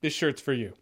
this shirt's for you.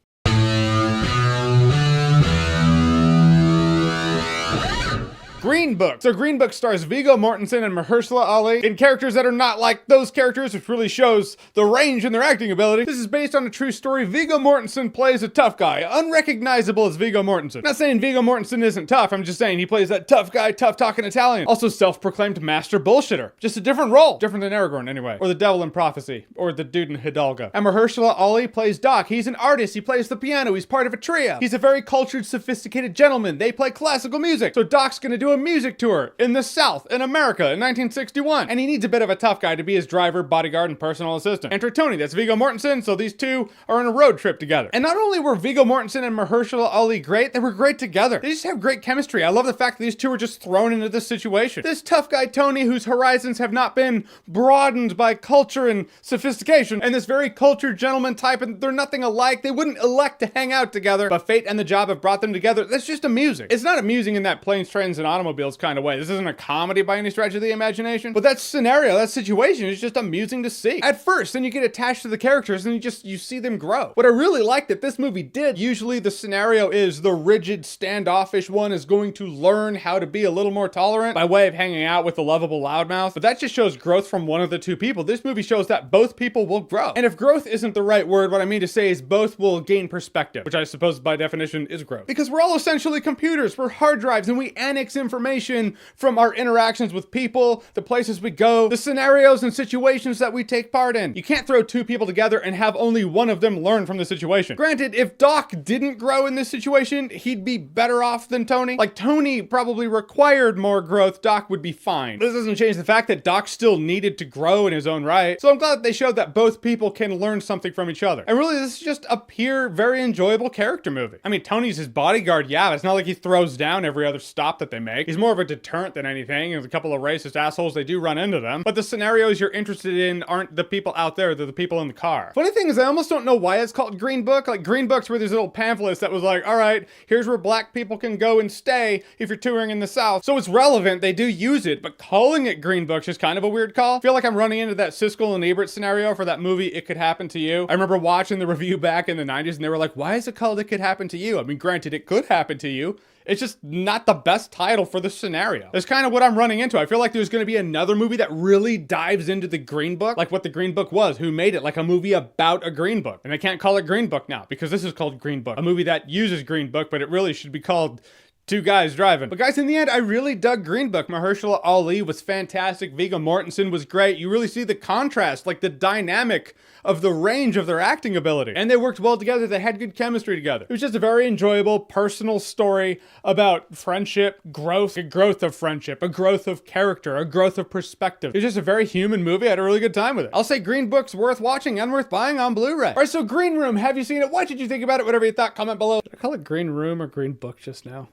Green Book. So Green Book stars Viggo Mortensen and Mahershala Ali in characters that are not like those characters, which really shows the range in their acting ability. This is based on a true story. Viggo Mortensen plays a tough guy, unrecognizable as Viggo Mortensen. Not saying Viggo Mortensen isn't tough, I'm just saying he plays that tough guy, tough talking Italian. Also self-proclaimed master bullshitter. Just a different role. Different than Aragorn anyway. Or the devil in Prophecy. Or the dude in Hidalgo. And Mahershala Ali plays Doc. He's an artist, he plays the piano, he's part of a trio. He's a very cultured, sophisticated gentleman. They play classical music. So Doc's gonna do a music tour in the South, in America, in 1961. And he needs a bit of a tough guy to be his driver, bodyguard, and personal assistant. Enter Tony, that's Viggo Mortensen, so these two are on a road trip together. And not only were Viggo Mortensen and Mahershala Ali great, they were great together. They just have great chemistry. I love the fact that these two were just thrown into this situation. This tough guy Tony, whose horizons have not been broadened by culture and sophistication, and this very cultured gentleman type, and they're nothing alike. They wouldn't elect to hang out together, but fate and the job have brought them together. That's just amusing. It's not amusing in that planes, trains, and automobiles kind of way. This isn't a comedy by any stretch of the imagination, but that scenario, that situation is just amusing to see. At first, then you get attached to the characters and you see them grow. What I really like that this movie did, usually the scenario is the rigid, standoffish one is going to learn how to be a little more tolerant by way of hanging out with the lovable loudmouth, but that just shows growth from one of the two people. This movie shows that both people will grow. And if growth isn't the right word, what I mean to say is both will gain perspective, which I suppose by definition is growth. Because we're all essentially computers, we're hard drives, and we annex information from our interactions with people, the places we go, the scenarios and situations that we take part in. You can't throw two people together and have only one of them learn from the situation. Granted, if Doc didn't grow in this situation, he'd be better off than Tony. Like, Tony probably required more growth, Doc would be fine. This doesn't change the fact that Doc still needed to grow in his own right. So I'm glad that they showed that both people can learn something from each other. And really, this is just a pure, very enjoyable character movie. I mean, Tony's his bodyguard, yeah, but it's not like he throws down every other stop that they make. He's more of a deterrent than anything. There's a couple of racist assholes, they do run into them. But the scenarios you're interested in aren't the people out there, they're the people in the car. Funny thing is, I almost don't know why it's called Green Book. Like, Green Books were these little pamphlets that was like, all right, here's where black people can go and stay if you're touring in the South. So it's relevant, they do use it, but calling it Green Books is kind of a weird call. I feel like I'm running into that Siskel and Ebert scenario for that movie, It Could Happen to You. I remember watching the review back in the 90s and they were like, why is it called It Could Happen to You? I mean, granted, it could happen to you. It's just not the best title for the scenario. That's kind of what I'm running into. I feel like there's going to be another movie that really dives into the Green Book, like what the Green Book was, who made it, like a movie about a Green Book. And I can't call it Green Book now because this is called Green Book, a movie that uses Green Book, but it really should be called Two Guys Driving. But guys, in the end, I really dug Green Book. Mahershala Ali was fantastic. Viggo Mortensen was great. You really see the contrast, like the dynamic of the range of their acting ability. And they worked well together. They had good chemistry together. It was just a very enjoyable, personal story about friendship, growth, a growth of friendship, a growth of character, a growth of perspective. It was just a very human movie. I had a really good time with it. I'll say Green Book's worth watching and worth buying on Blu-ray. All right, so Green Room, have you seen it? What did you think about it? Whatever you thought, comment below. Did I call it Green Room or Green Book just now?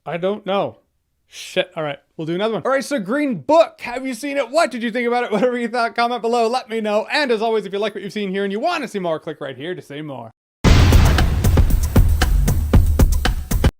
I don't know. Shit. All right, we'll do another one. All right, so Green Book, have you seen it? What did you think about it? Whatever you thought, comment below, let me know. And as always, if you like what you've seen here and you want to see more, click right here to see more.